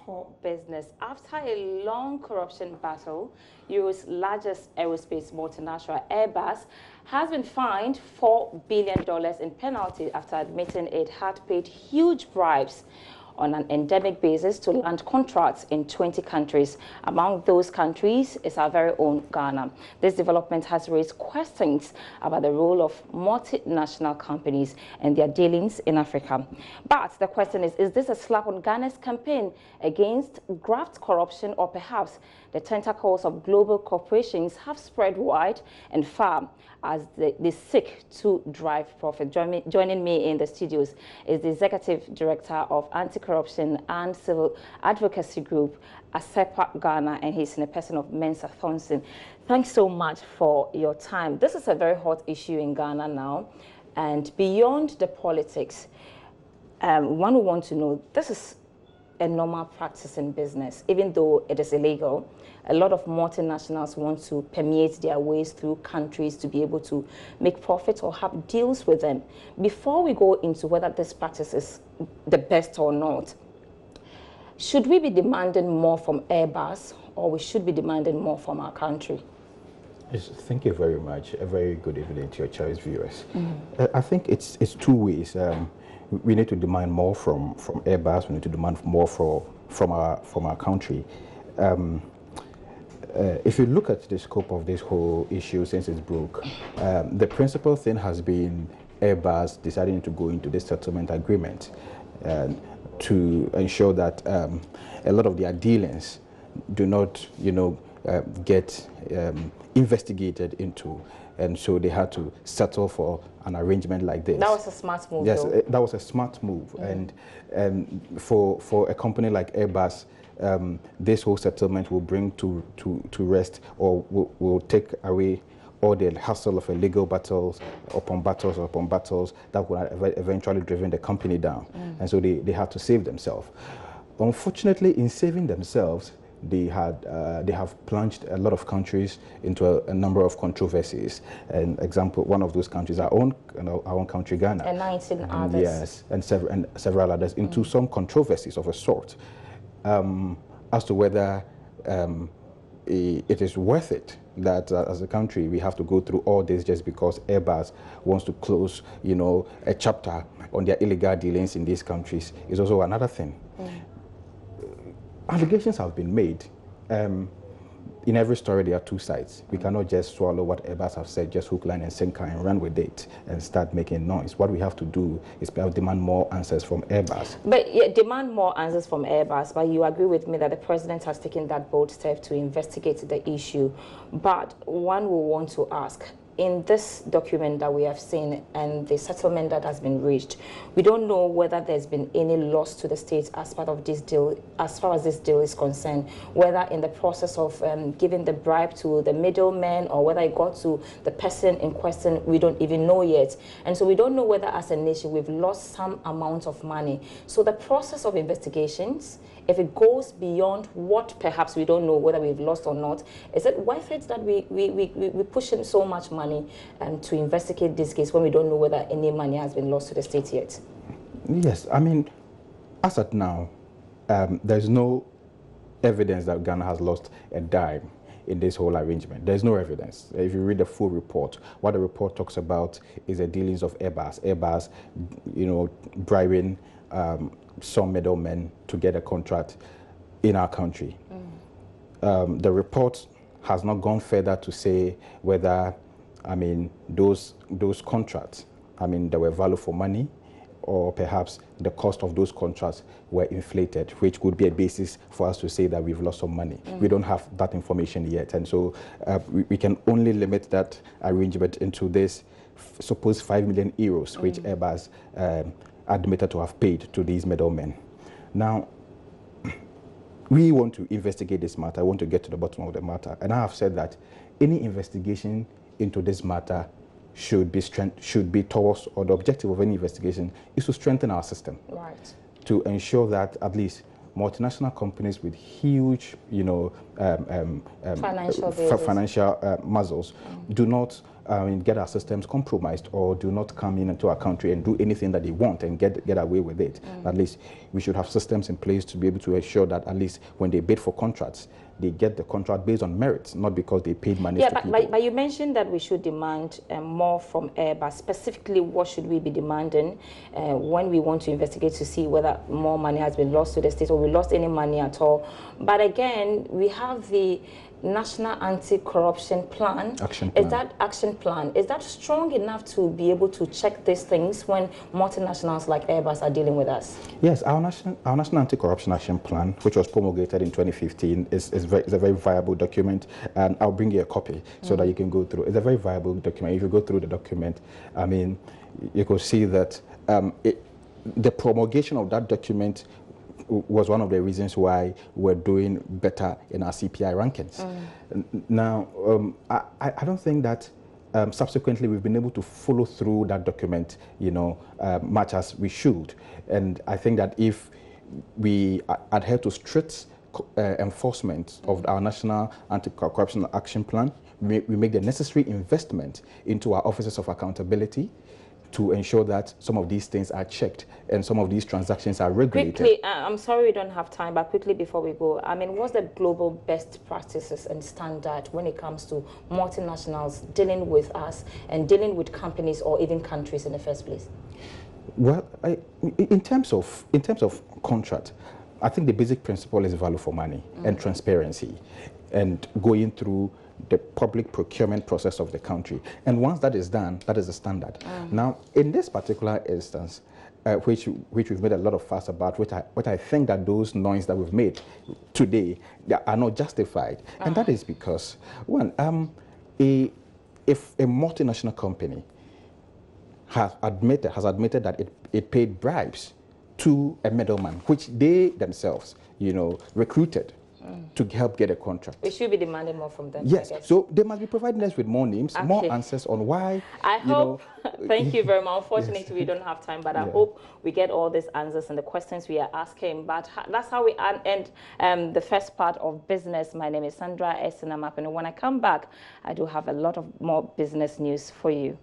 hot business. After a long corruption battle, Europe's largest aerospace multinational, Airbus, has been fined $4 billion in penalty after admitting it had paid huge bribes on an endemic basis to land contracts in 20 countries. Among those countries is our very own Ghana. This development has raised questions about the role of multinational companies and their dealings in Africa. But the question is this a slap on Ghana's campaign against graft corruption, or perhaps the tentacles of global corporations have spread wide and far as they seek to drive profit? Joining me in the studios is the Executive Director of Anti-Corruption and Civil Advocacy Group, ASEPA Ghana, and he's in the person of Mensa Thompson. Thanks so much for your time. This is a very hot issue in Ghana now, and beyond the politics, one would want to know, this is a normal practice in business. Even though it is illegal, a lot of multinationals want to permeate their ways through countries to be able to make profit or have deals with them. Before we go into whether this practice is the best or not, should we be demanding more from Airbus, or we should be demanding more from our country? Yes, thank you very much. A very good evening to your choice viewers. I think it's two ways. We need to demand more from Airbus. We need to demand more from our country. If you look at the scope of this whole issue since it's broke, the principal thing has been Airbus deciding to go into this settlement agreement to ensure that a lot of their dealings do not, get investigated into. And so they had to settle for an arrangement like this. That was a smart move. Yes, though. that was a smart move. And for a company like Airbus, this whole settlement will bring to rest, or will take away all the hassle of a legal battles upon battles that would have eventually driven the company down. And so they had to save themselves. Unfortunately, in saving themselves, they have plunged a lot of countries into a number of controversies. And example, one of those countries, our own country, Ghana, and 19 others. Yes, and several others into some controversies of a sort, as to whether it is worth it that as a country we have to go through all this just because Airbus wants to close, a chapter on their illegal dealings in these countries is also another thing. Allegations have been made. In every story, there are two sides. We cannot just swallow what Airbus have said, just hook, line, and sinker, and run with it and start making noise. What we have to do is demand more answers from Airbus. But yeah, demand more answers from Airbus, but you agree with me that the president has taken that bold step to investigate the issue. But one will want to ask, in this document that we have seen and the settlement that has been reached, we don't know whether there's been any loss to the state as part of this deal, as far as this deal is concerned, whether in the process of giving the bribe to the middleman or whether it got to the person in question, we don't even know yet. And so we don't know whether as a nation we've lost some amount of money. So the process of investigations, if it goes beyond what perhaps we don't know whether we've lost or not, is it worth it that we push in so much money to investigate this case when we don't know whether any money has been lost to the state yet? Yes, I mean, as at now, there's no evidence that Ghana has lost a dime in this whole arrangement. There's no evidence. If you read the full report, what the report talks about is the dealings of Airbus, bribing some middlemen to get a contract in our country. The report has not gone further to say whether, those contracts, they were value for money, or perhaps the cost of those contracts were inflated, which could be a basis for us to say that we've lost some money. We don't have that information yet, and so we can only limit that arrangement into this supposed 5 million euros, which Airbus admitted to have paid to these middlemen. Now, we want to investigate this matter. I want to get to the bottom of the matter, and I have said that any investigation into this matter should be towards, or the objective of any investigation is to strengthen our system, right? To ensure that at least multinational companies with huge, financial muscles do not get our systems compromised or do not come into our country and do anything that they want and get away with it. At least we should have systems in place to be able to ensure that at least when they bid for contracts, they get the contract based on merits, not because they paid money to people. But you mentioned that we should demand more from Airbus. Specifically, what should we be demanding when we want to investigate to see whether more money has been lost to the state or we lost any money at all? But again, we have the National Anti-Corruption Plan. Action plan. Is that action plan, is that strong enough to be able to check these things when multinationals like Airbus are dealing with us? Yes, our National Anti-Corruption Action Plan, which was promulgated in 2015, is a very viable document, and I'll bring you a copy so that you can go through. It's a very viable document. If you go through the document, I mean, you could see that the promulgation of that document was one of the reasons why we're doing better in our CPI rankings. Now, I don't think that subsequently we've been able to follow through that document, much as we should. And I think that if we adhere to strict enforcement of our National Anti-Corruption Action Plan, we make the necessary investment into our offices of accountability to ensure that some of these things are checked and some of these transactions are regulated. Quickly, I'm sorry we don't have time, but quickly before we go, I mean, what's the global best practices and standard when it comes to multinationals dealing with us and dealing with companies or even countries in the first place? Well, in terms of contract, I think the basic principle is value for money and transparency and going through the public procurement process of the country. And once that is done, that is the standard. Now, in this particular instance, which we've made a lot of fuss about, which I think that those noise that we've made today are not justified. And that is because, one, if a multinational company has admitted that it paid bribes to a middleman, which they themselves, recruited to help get a contract. We should be demanding more from them. Yes, so they must be providing us with more names, more answers on why. I hope, thank you very much. Unfortunately, we don't have time, but I hope we get all these answers and the questions we are asking. But that's how we end the first part of business. My name is Sandra Esinamap, and when I come back, I do have a lot of more business news for you.